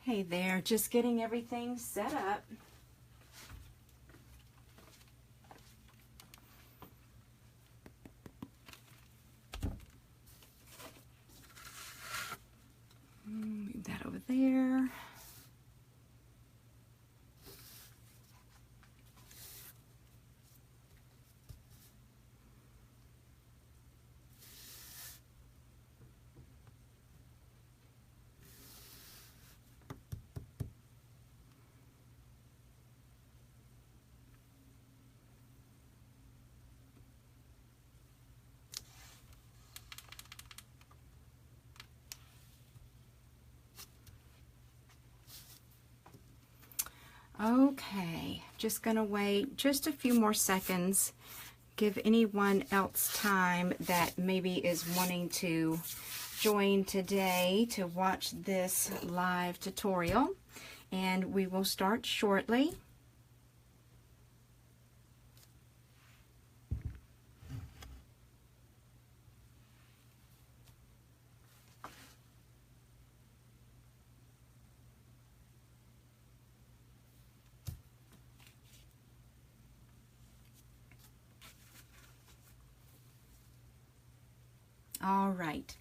Hey there, just getting everything set up. Move that over there. Okay, just gonna wait just a few more seconds, give anyone else time that maybe is wanting to join today to watch this live tutorial, and we will start shortly. All right,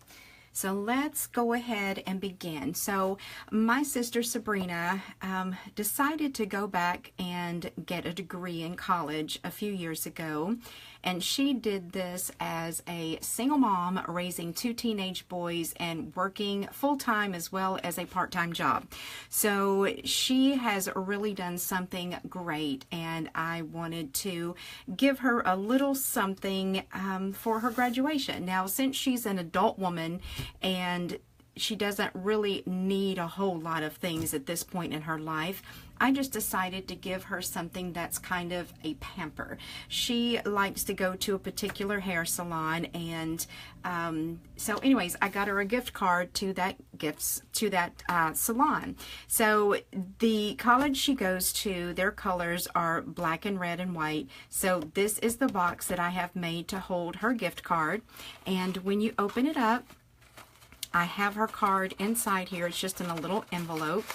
so let's go ahead and begin. So my sister Sabrina decided to go back and get a degree in college a few years ago, and she did this as a single mom raising 2 teenage boys and working full-time as well as a part-time job. So she has really done something great, and I wanted to give her a little something for her graduation. Now, since she's an adult woman and she doesn't really need a whole lot of things at this point in her life, I just decided to give her something that's kind of a pamper. She likes to go to a particular hair salon, and so anyways, I got her a gift card to that salon. So the college she goes to, their colors are black and red and white. So this is the box that I have made to hold her gift card, and when you open it up, I have her card inside here. It's just in a little envelope.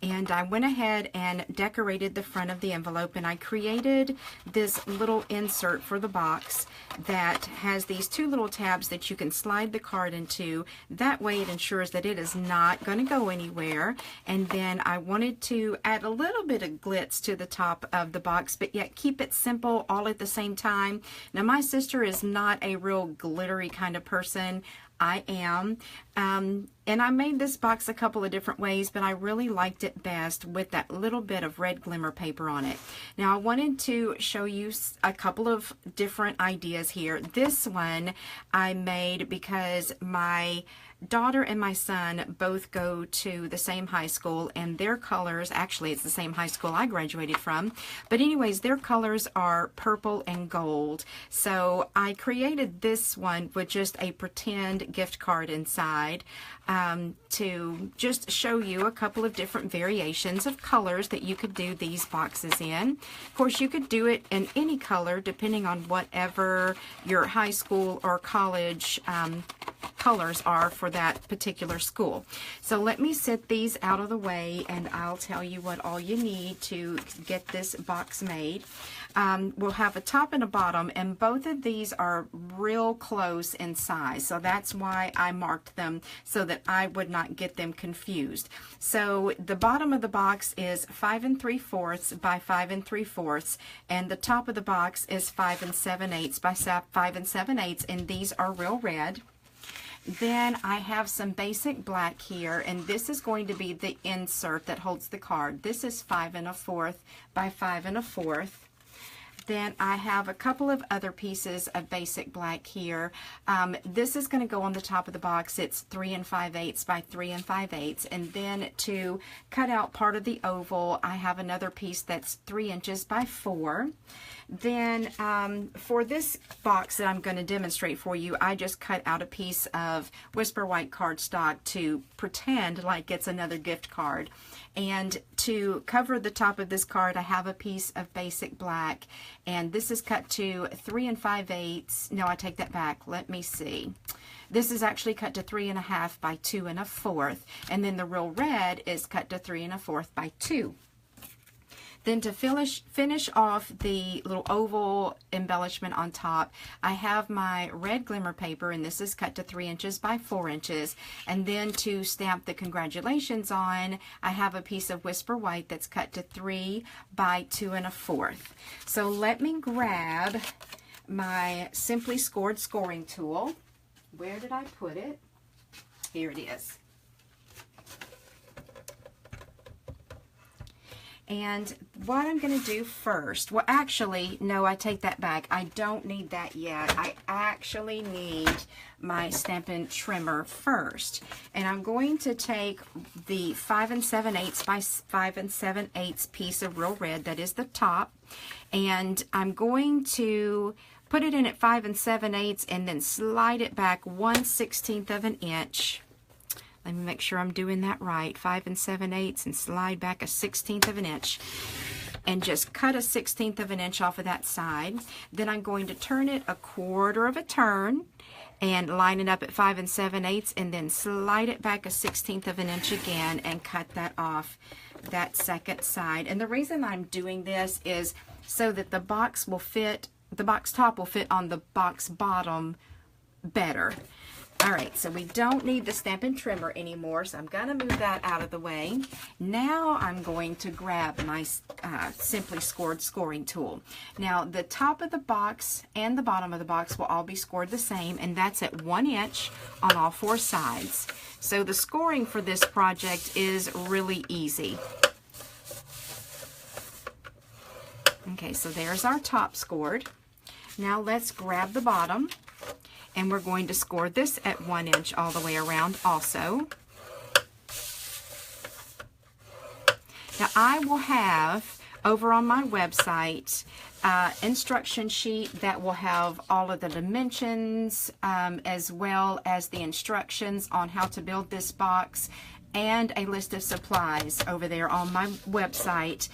And I went ahead and decorated the front of the envelope, and I created this little insert for the box that has these 2 little tabs that you can slide the card into. That way it ensures that it is not going to go anywhere. And then I wanted to add a little bit of glitz to the top of the box, but yet keep it simple all at the same time. Now, my sister is not a real glittery kind of person. I am, and I made this box a couple of different ways, but I really liked it best with that little bit of red glimmer paper on it. Now, I wanted to show you a couple of different ideas here. This one I made because my daughter and my son both go to the same high school, and their colors, actually it's the same high school I graduated from, but anyways, their colors are purple and gold. So I created this one with just a pretend gift card inside to just show you a couple of different variations of colors that you could do these boxes in. Of course, you could do it in any color depending on whatever your high school or college colors are for that particular school. So let me set these out of the way, and I'll tell you what all you need to get this box made. We'll have a top and a bottom, and both of these are real close in size, so that's why I marked them so that I would not get them confused. So the bottom of the box is 5 3/4 by 5 3/4, and the top of the box is 5 7/8 by 5 7/8, and these are real red. Then I have some basic black here, and this is going to be the insert that holds the card. This is 5 1/4 by 5 1/4. Then I have a couple of other pieces of basic black here. This is going to go on the top of the box. It's 3 5/8 by 3 5/8. And then to cut out part of the oval, I have another piece that's 3 inches by 4. Then for this box that I'm going to demonstrate for you, I just cut out a piece of Whisper White cardstock to pretend like it's another gift card. And to cover the top of this card, I have a piece of basic black, and this is cut to 3 5/8. No, I take that back. Let me see. This is actually cut to 3 1/2 by 2 1/4, and then the real red is cut to 3 1/4 by 2. Then to finish off the little oval embellishment on top, I have my red glimmer paper, and this is cut to 3 inches by 4 inches. And then to stamp the congratulations on, I have a piece of Whisper White that's cut to 3 by 2 1/4. So let me grab my Simply Scored scoring tool. Where did I put it? Here it is. And what I'm going to do first, well actually, no, I take that back. I don't need that yet. I actually need my Stampin' trimmer first. And I'm going to take the 5 7/8 by 5 7/8 piece of real red, that is the top, and I'm going to put it in at 5 7/8 and then slide it back 1/16 of an inch. Let me make sure I'm doing that right. 5 7/8 and slide back 1/16 of an inch. And just cut 1/16 of an inch off of that side. Then I'm going to turn it 1/4 of a turn and line it up at 5 7/8 and then slide it back 1/16 of an inch again and cut that off that second side. And the reason I'm doing this is so that the box will fit, the box top will fit on the box bottom better. Alright, so we don't need the Stampin' trimmer anymore, so I'm going to move that out of the way. Now I'm going to grab my Simply Scored scoring tool. Now the top of the box and the bottom of the box will all be scored the same, and that's at 1 inch on all 4 sides. So the scoring for this project is really easy. Okay, so there's our top scored. Now let's grab the bottom. And we're going to score this at 1 inch all the way around also. Now I will have over on my website instruction sheet that will have all of the dimensions as well as the instructions on how to build this box, and a list of supplies over there on my website.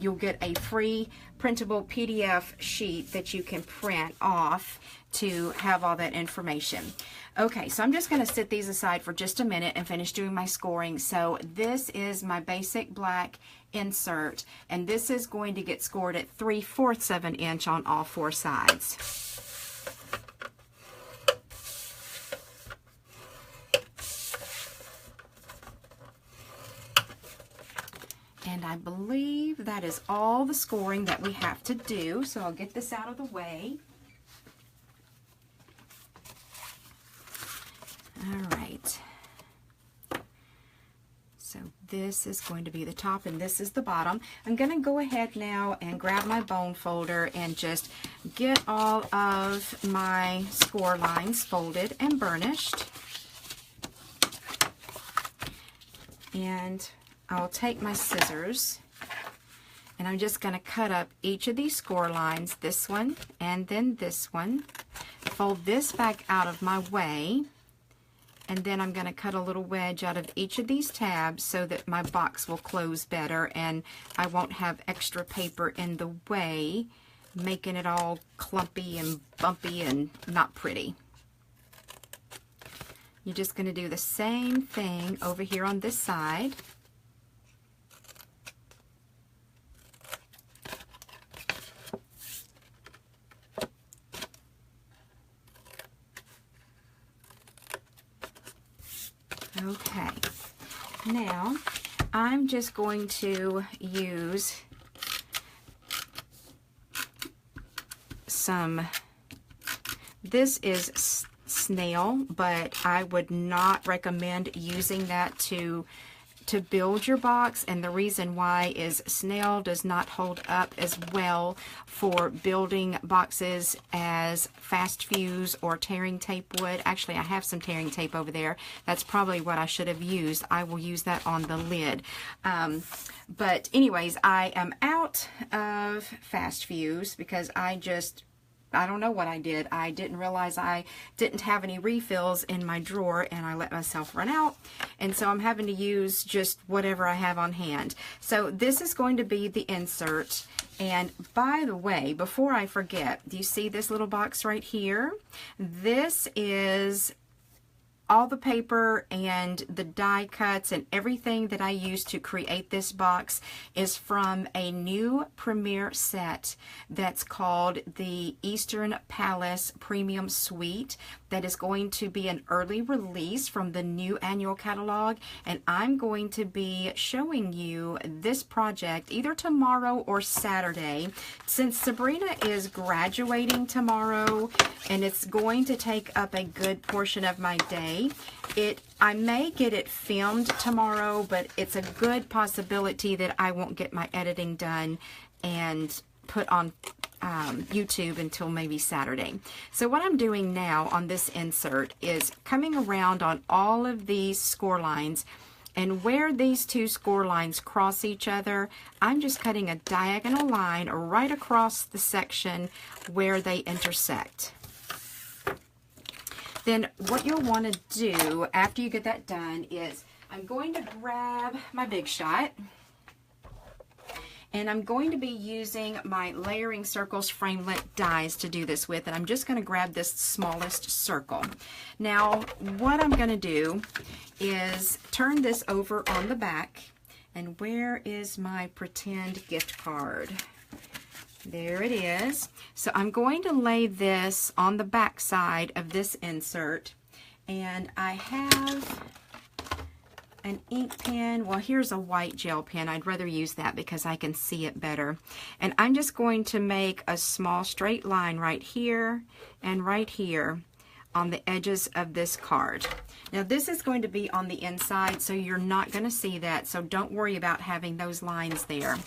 You'll get a free printable PDF sheet that you can print off to have all that information. Okay, so I'm just going to set these aside for just a minute and finish doing my scoring. So this is my basic black insert, and this is going to get scored at 3/4 of an inch on all 4 sides. And I believe that is all the scoring that we have to do. So I'll get this out of the way. All right. So this is going to be the top and this is the bottom. I'm going to go ahead now and grab my bone folder and just get all of my score lines folded and burnished. And I'll take my scissors and I'm just going to cut up each of these score lines, this one and then this one. Fold this back out of my way, and then I'm going to cut a little wedge out of each of these tabs so that my box will close better and I won't have extra paper in the way, making it all clumpy and bumpy and not pretty. You're just going to do the same thing over here on this side. Okay, now I'm just going to use some, this is snail, but I would not recommend using that to build your box, and the reason why is snail does not hold up as well for building boxes as fast fuse or tearing tape would. Actually, I have some tearing tape over there. That's probably what I should have used. I will use that on the lid. But anyways, I am out of fast fuse because I don't know what I did. I didn't realize I didn't have any refills in my drawer and I let myself run out. And so I'm having to use just whatever I have on hand. So this is going to be the insert. And by the way, before I forget, do you see this little box right here? This is all the paper and the die cuts and everything that I used to create this box is from a new premiere set that's called the Eastern Palace Premium Suite that is going to be an early release from the new annual catalog, and I'm going to be showing you this project either tomorrow or Saturday. Since Sabrina is graduating tomorrow and it's going to take up a good portion of my day, I may get it filmed tomorrow, but it's a good possibility that I won't get my editing done and put on YouTube until maybe Saturday. So what I'm doing now on this insert is coming around on all of these score lines, and where these two score lines cross each other, I'm just cutting a diagonal line right across the section where they intersect. Then what you'll want to do after you get that done is I'm going to grab my Big Shot, and I'm going to be using my Layering Circles framelit dies to do this with, and I'm just going to grab this smallest circle. Now what I'm going to do is turn this over on the back, and where is my pretend gift card? There it is. So I'm going to lay this on the back side of this insert, and I have an ink pen. Well, here's a white gel pen. I'd rather use that because I can see it better. And I'm just going to make a small straight line right here and right here on the edges of this card. Now this is going to be on the inside, so you're not going to see that, so don't worry about having those lines there.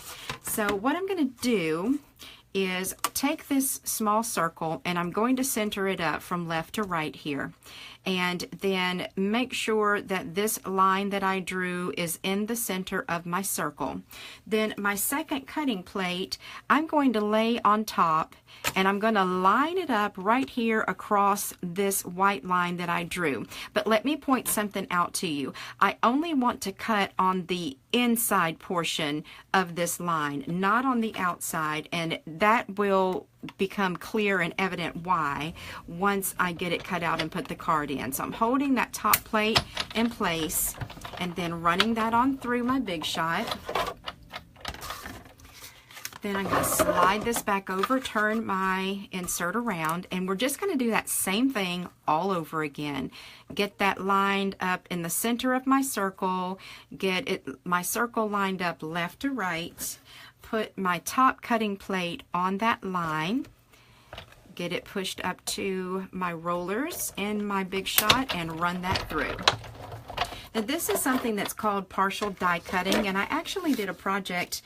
So what I'm going to do is take this small circle, and I'm going to center it up from left to right here, and then make sure that this line that I drew is in the center of my circle. Then my second cutting plate I'm going to lay on top, and I'm going to line it up right here across this white line that I drew. But let me point something out to you. I only want to cut on the inside portion of this line, not on the outside, and that will become clear and evident why once I get it cut out and put the card in. So I'm holding that top plate in place and then running that on through my Big Shot. Then I'm going to slide this back over, turn my insert around, and we're just going to do that same thing all over again. Get that lined up in the center of my circle, get my circle lined up left to right, put my top cutting plate on that line, get it pushed up to my rollers and my Big Shot, and run that through. Now this is something that's called partial die cutting, and I actually did a project.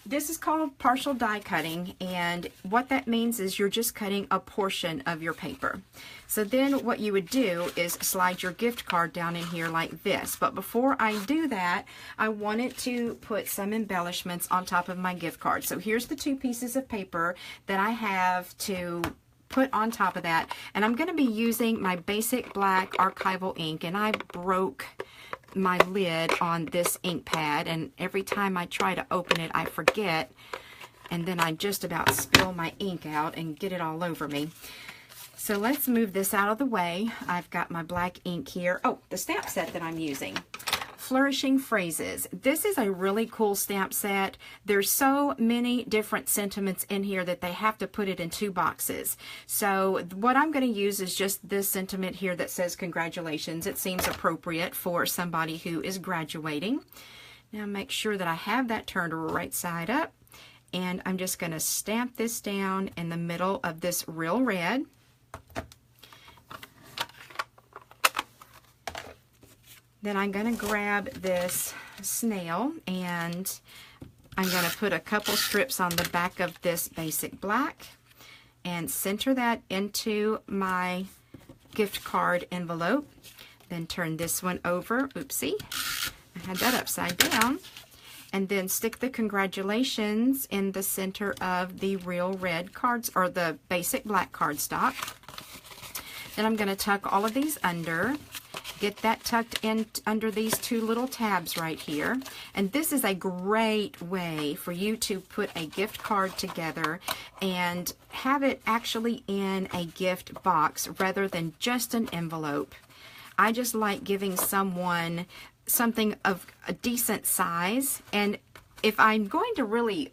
This is called partial die cutting, and what that means is you're just cutting a portion of your paper. So then what you would do is slide your gift card down in here like this. But before I do that, I wanted to put some embellishments on top of my gift card. So here's the two pieces of paper that I have to put on top of that, and I'm going to be using my basic black archival ink, and I broke my lid on this ink pad, and every time I try to open it I forget, and then I just about spill my ink out and get it all over me. So let's move this out of the way. I've got my black ink here. Oh, the stamp set that I'm using, Flourishing Phrases. This is a really cool stamp set. There's so many different sentiments in here that they have to put it in two boxes. So what I'm going to use is just this sentiment here that says congratulations. It seems appropriate for somebody who is graduating. Now make sure that I have that turned right side up, and I'm just going to stamp this down in the middle of this real red. Then I'm going to grab this snail, and I'm going to put a couple strips on the back of this basic black and center that into my gift card envelope. Then turn this one over. Oopsie, I had that upside down. And then stick the congratulations in the center of the real red cards, or the basic black cardstock. Then I'm going to tuck all of these under, Get that tucked in under these two little tabs right here. And this is a great way for you to put a gift card together and have it actually in a gift box rather than just an envelope. I just like giving someone something of a decent size, and if I'm going to really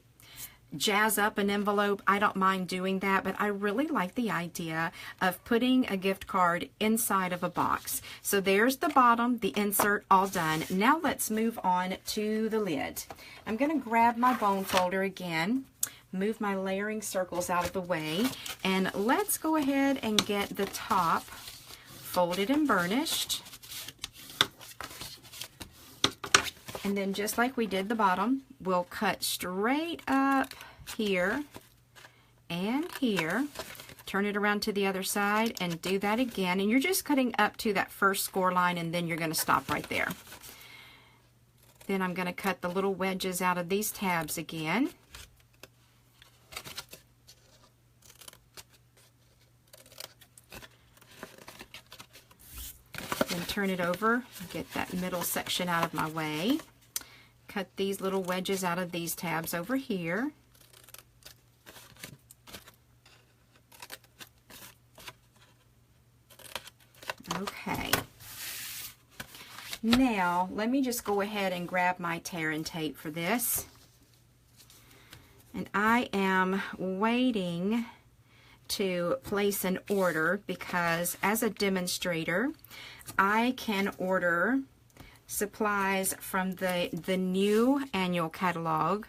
jazz up an envelope, I don't mind doing that, but I really like the idea of putting a gift card inside of a box. So there's the bottom, the insert, all done. Now let's move on to the lid. I'm going to grab my bone folder again, move my layering circles out of the way, and let's go ahead and get the top folded and burnished. And then just like we did the bottom, we'll cut straight up here and here. Turn it around to the other side and do that again. And you're just cutting up to that first score line, and then you're going to stop right there. Then I'm going to cut the little wedges out of these tabs again. Then turn it over, get that middle section out of my way. Cut these little wedges out of these tabs over here. Okay. Now, let me just go ahead and grab my tear and tape for this. And I am waiting to place an order because as a demonstrator, I can order supplies from the new annual catalog,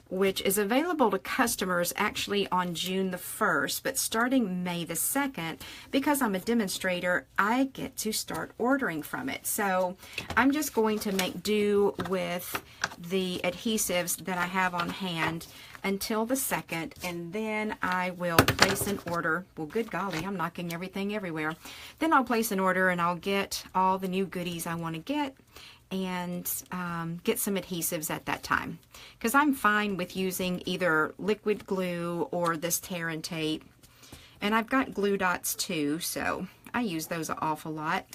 which is available to customers actually on June the 1st, but starting May the 2nd, because I'm a demonstrator, I get to start ordering from it. So I'm just going to make do with the adhesives that I have on hand until the 2nd, and then I will place an order. Well, good golly, I'm knocking everything everywhere. Then I'll place an order and I'll get all the new goodies I want to get and get some adhesives at that time. Because I'm fine with using either liquid glue or this tear and tape. And I've got glue dots too, so I use those an awful lot.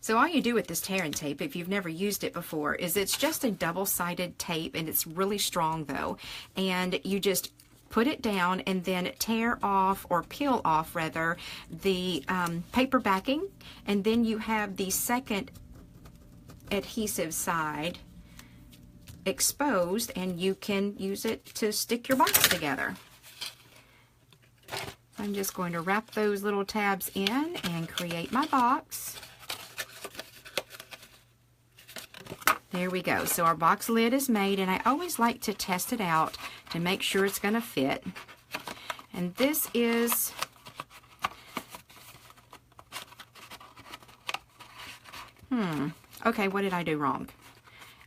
So all you do with this tear and tape, if you've never used it before, is it's just a double-sided tape, and it's really strong though. And you just put it down and then tear off, or peel off rather, the paper backing, and then you have the second adhesive side exposed, and you can use it to stick your box together. I'm just going to wrap those little tabs in and create my box. There we go. So our box lid is made, and I always like to test it out to make sure it's going to fit. And this is okay, what did I do wrong?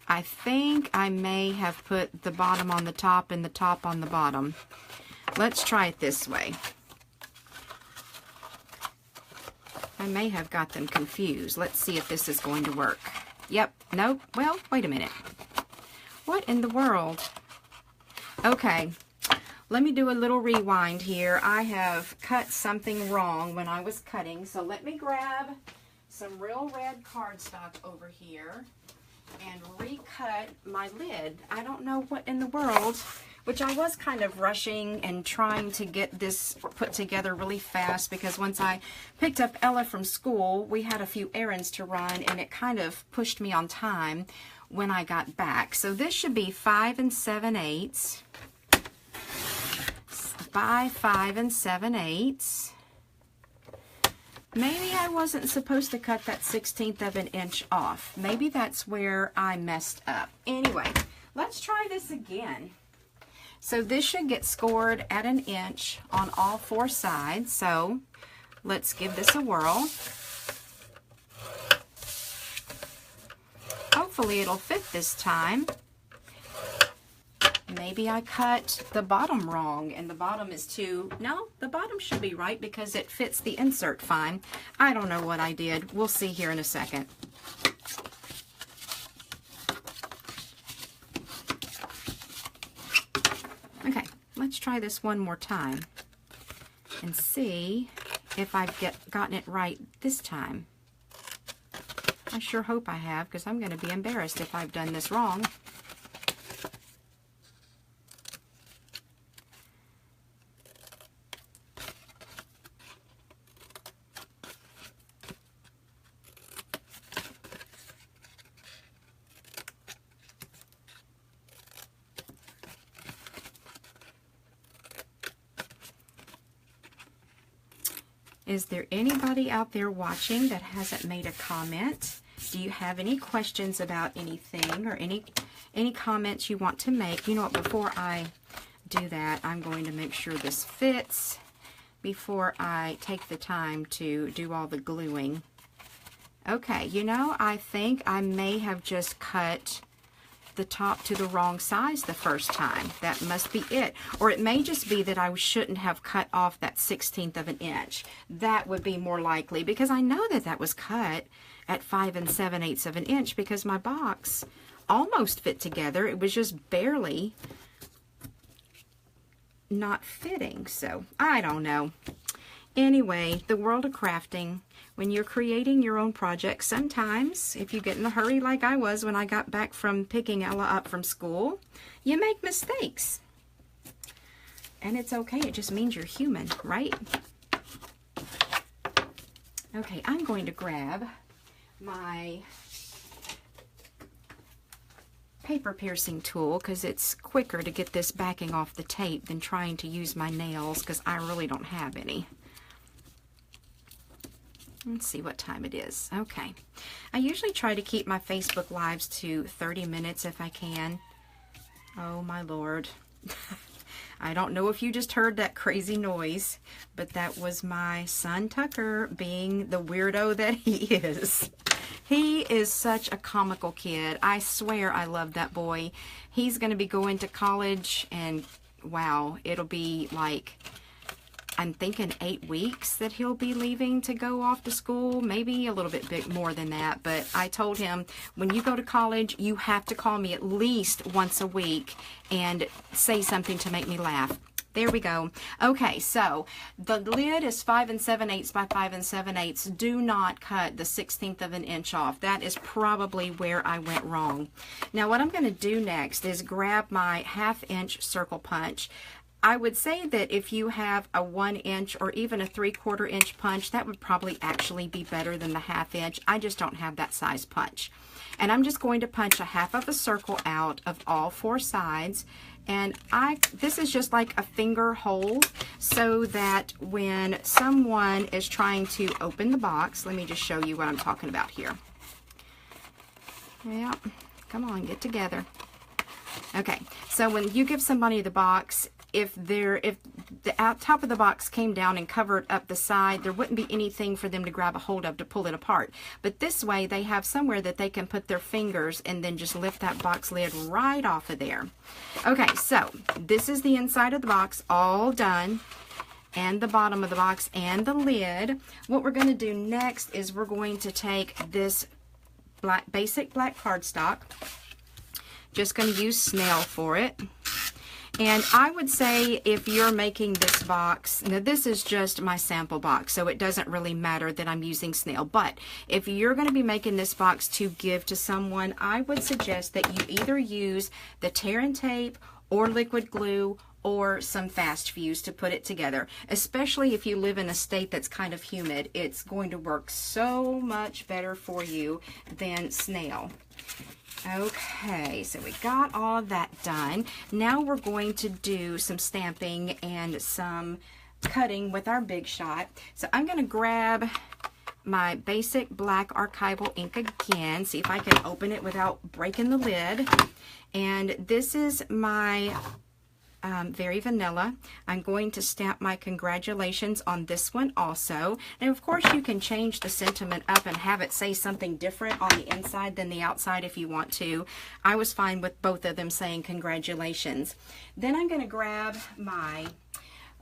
I think I may have put the bottom on the top and the top on the bottom. Let's try it this way. I may have got them confused. Let's see if this is going to work. Yep, nope. Well, wait a minute. What in the world? Okay, let me do a little rewind here. I have cut something wrong when I was cutting, so let me grab some real red cardstock over here and recut my lid. I don't know what in the world, which I was kind of rushing and trying to get this put together really fast, because once I picked up Ella from school, we had a few errands to run, and it kind of pushed me on time when I got back. So this should be 5 7/8 by 5 7/8. Maybe I wasn't supposed to cut that 1/16 of an inch off. Maybe that's where I messed up. Anyway, let's try this again. So this should get scored at 1 inch on all 4 sides. So let's give this a whirl. Hopefully it'll fit this time. Maybe I cut the bottom wrong, and the bottom is too... No, the bottom should be right because it fits the insert fine. I don't know what I did. We'll see here in a second. Okay, let's try this one more time and see if I've gotten it right this time. I sure hope I have, because I'm going to be embarrassed if I've done this wrong. Is there anybody out there watching that hasn't made a comment? Do you have any questions about anything, or any comments you want to make? You know what, before I do that, I'm going to make sure this fits before I take the time to do all the gluing. Okay, you know, I think I may have just cut the top to the wrong size the first time. That must be it. Or it may just be that I shouldn't have cut off that 1/16 of an inch. That would be more likely, because I know that that was cut at 5 7/8 of an inch, because my box almost fit together. It was just barely not fitting. So I don't know. Anyway, the world of crafting. When you're creating your own projects, sometimes, if you get in a hurry like I was when I got back from picking Ella up from school, you make mistakes. And it's okay. It just means you're human, right? Okay, I'm going to grab my paper piercing tool, because it's quicker to get this backing off the tape than trying to use my nails, because I really don't have any. Let's see what time it is. Okay. I usually try to keep my Facebook Lives to 30 minutes if I can. Oh my Lord. I don't know if you just heard that crazy noise, but that was my son Tucker being the weirdo that he is. He is such a comical kid. I swear I love that boy. He's going to be going to college, and wow, it'll be like, I'm thinking 8 weeks that he'll be leaving to go off to school, maybe a little bit more than that. But I told him, when you go to college, you have to call me at least once a week and say something to make me laugh. There we go. Okay, so the lid is 5 7/8 by 5 7/8. Do not cut the 1/16 of an inch off. That is probably where I went wrong. Now what I'm going to do next is grab my 1/2 inch circle punch. I would say that if you have a 1 inch or even a 3/4 inch punch, that would probably actually be better than the 1/2 inch. I just don't have that size punch. And I'm just going to punch 1/2 of a circle out of all 4 sides. And this is just like a finger hole, so that when someone is trying to open the box, let me just show you what I'm talking about here. Yeah, come on, get together. Okay, so when you give somebody the box, if the top of the box came down and covered up the side, there wouldn't be anything for them to grab a hold of to pull it apart. But this way, they have somewhere that they can put their fingers and then just lift that box lid right off of there. Okay, so this is the inside of the box, all done, and the bottom of the box and the lid. What we're going to do next is we're going to take this basic black cardstock. Just going to use snail for it. And I would say if you're making this box, now this is just my sample box, so it doesn't really matter that I'm using snail. But if you're going to be making this box to give to someone, I would suggest that you either use the tear and tape or liquid glue or some fast fuse to put it together. Especially if you live in a state that's kind of humid, it's going to work so much better for you than snail. Okay, so we got all of that done. Now we're going to do some stamping and some cutting with our Big Shot. So I'm going to grab my basic black archival ink again, see if I can open it without breaking the lid. And this is my Very Vanilla. I'm going to stamp my congratulations on this one also. And of course you can change the sentiment up and have it say something different on the inside than the outside if you want to. I was fine with both of them saying congratulations. Then I'm going to grab my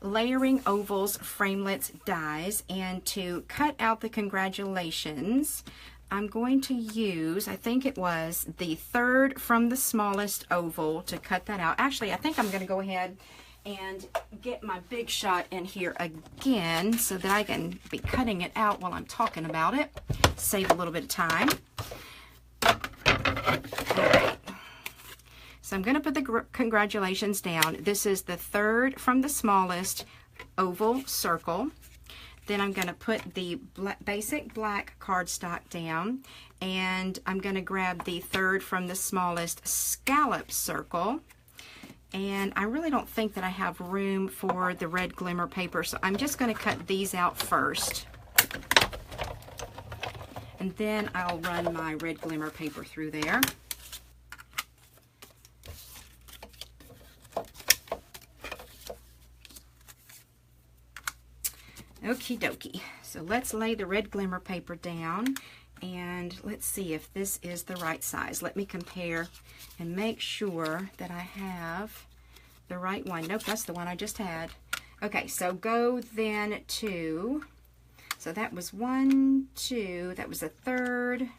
Layering Ovals Framelits dies, and to cut out the congratulations, I'm going to use, I think it was the 3rd from the smallest oval to cut that out. Actually, I think I'm going to go ahead and get my Big Shot in here again so that I can be cutting it out while I'm talking about it. save a little bit of time. All right. So I'm going to put the congratulations down. This is the third from the smallest oval circle. Then I'm going to put the basic black cardstock down, and I'm going to grab the third from the smallest scallop circle. And I really don't think that I have room for the red glimmer paper, so I'm just going to cut these out first. And then I'll run my red glimmer paper through there. Okie dokie. So let's lay the red glimmer paper down, and let's see if this is the right size. Let me compare and make sure that I have the right one. Nope, that's the one I just had. Okay, so go then to, so that was 1, 2, that was a third.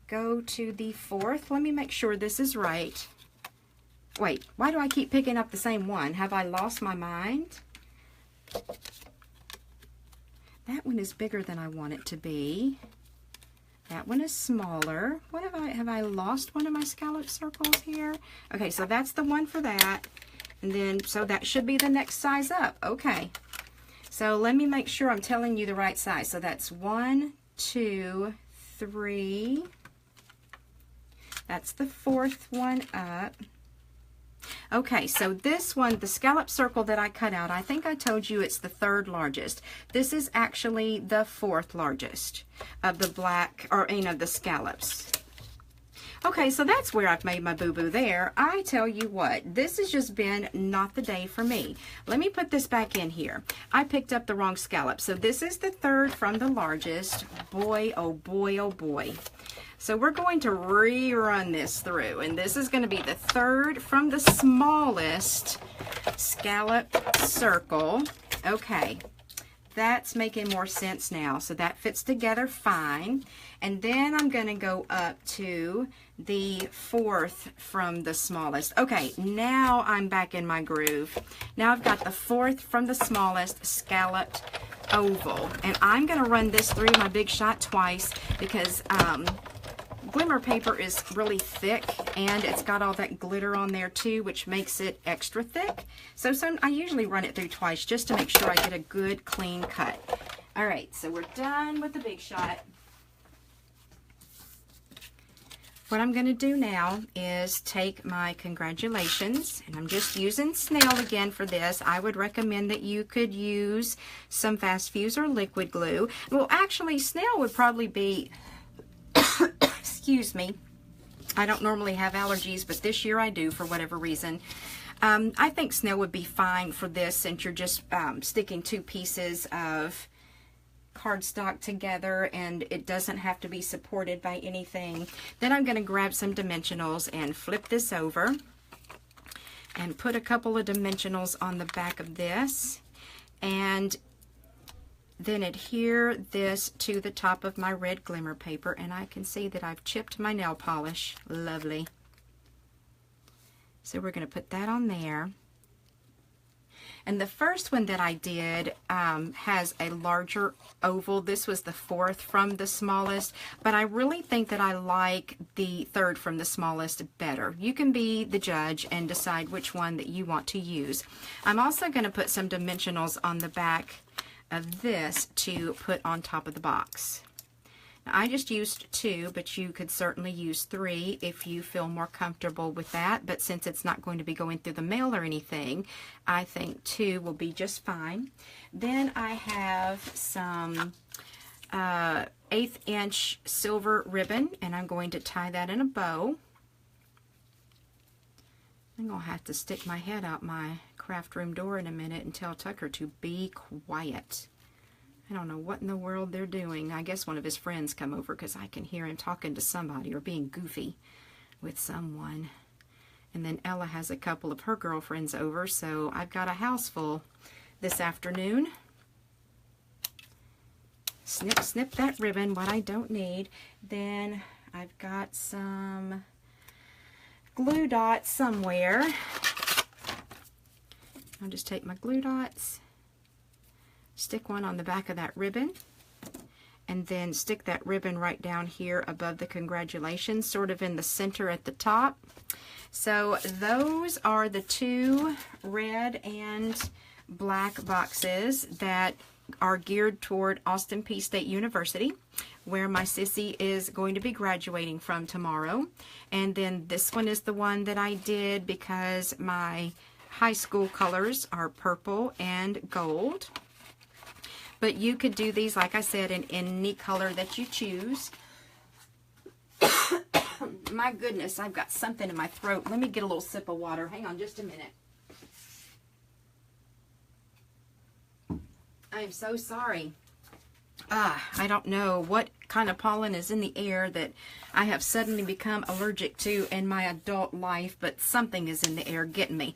Go to the fourth. Let me make sure this is right. Wait, why do I keep picking up the same one? Have I lost my mind? That one is bigger than I want it to be. That one is smaller. What have I lost one of my scallop circles here? Okay, so that's the one for that. And then, so that should be the next size up. Okay. So let me make sure I'm telling you the right size. So that's 1, 2, 3. That's the fourth one up. Okay, so this one, the scallop circle that I cut out, I think I told you it's the third largest. This is actually the fourth largest of the black, or the scallops. Okay, so that's where I've made my boo-boo there. I tell you what, this has just been not the day for me. Let me put this back in here. I picked up the wrong scallop. So this is the third from the largest. Boy, oh boy, oh boy. So we're going to rerun this through, and this is going to be the third from the smallest scallop circle. Okay, that's making more sense now. So that fits together fine. And then I'm going to go up to the fourth from the smallest. Okay, now I'm back in my groove. Now I've got the fourth from the smallest scalloped oval. And I'm going to run this through my Big Shot twice because glimmer paper is really thick, and it's got all that glitter on there too, which makes it extra thick. So I usually run it through twice just to make sure I get a good clean cut. All right, so we're done with the Big Shot. What I'm going to do now is take my congratulations, and I'm just using snail again for this. I would recommend that you could use some fast fuse or liquid glue. Well, actually, snail would probably be excuse me, I don't normally have allergies, but this year I do for whatever reason. I think snail would be fine for this, since you're just sticking 2 pieces of cardstock together and it doesn't have to be supported by anything. Then I'm going to grab some dimensionals and flip this over and put a couple of dimensionals on the back of this, and then adhere this to the top of my red glimmer paper, and I can see that I've chipped my nail polish. Lovely. So we're going to put that on there. And the first one that I did has a larger oval. This was the fourth from the smallest, but I really think that I like the third from the smallest better. You can be the judge and decide which one that you want to use. I'm also going to put some dimensionals on the back of this to put on top of the box. Now, I just used 2, but you could certainly use 3 if you feel more comfortable with that. But since it's not going to be going through the mail or anything, I think 2 will be just fine. Then I have some 1/8 inch silver ribbon, and I'm going to tie that in a bow. I'm going to have to stick my head out my craft room door in a minute and tell Tucker to be quiet. I don't know what in the world they're doing. I guess one of his friends come over because I can hear him talking to somebody or being goofy with someone. And then Ella has a couple of her girlfriends over, so I've got a house full this afternoon. Snip, snip that ribbon, what I don't need. Then I've got some glue dots somewhere. I'll just take my glue dots, stick one on the back of that ribbon, and then stick that ribbon right down here above the congratulations, sort of in the center at the top. So those are the two red and black boxes that are geared toward Austin Peay State University, where my sissy is going to be graduating from tomorrow. And then this one is the one that I did because my high school colors are purple and gold. But you could do these, like I said, in any color that you choose. My goodness, I've got something in my throat. Let me get a little sip of water. Hang on just a minute. I am so sorry. I don't know what kind of pollen is in the air that I have suddenly become allergic to in my adult life, but something is in the air getting me.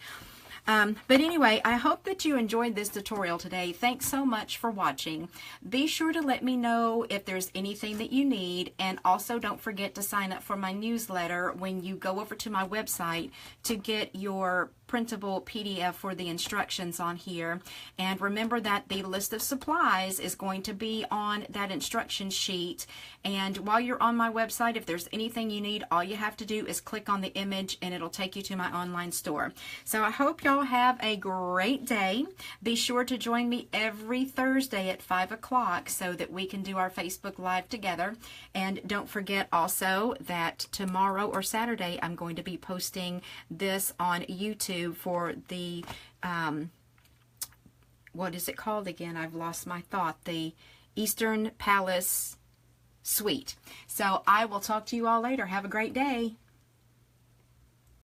But anyway, I hope that you enjoyed this tutorial today. Thanks so much for watching. Be sure to let me know if there's anything that you need, and also don't forget to sign up for my newsletter when you go over to my website to get your printable PDF for the instructions on here. And remember that the list of supplies is going to be on that instruction sheet. And while you're on my website, if there's anything you need, all you have to do is click on the image and it'll take you to my online store. So I hope y'all have a great day. Be sure to join me every Thursday at 5 o'clock so that we can do our Facebook Live together. And don't forget also that tomorrow or Saturday I'm going to be posting this on YouTube for the, what is it called again? I've lost my thought. The Eastern Palace Suite. So I will talk to you all later. Have a great day.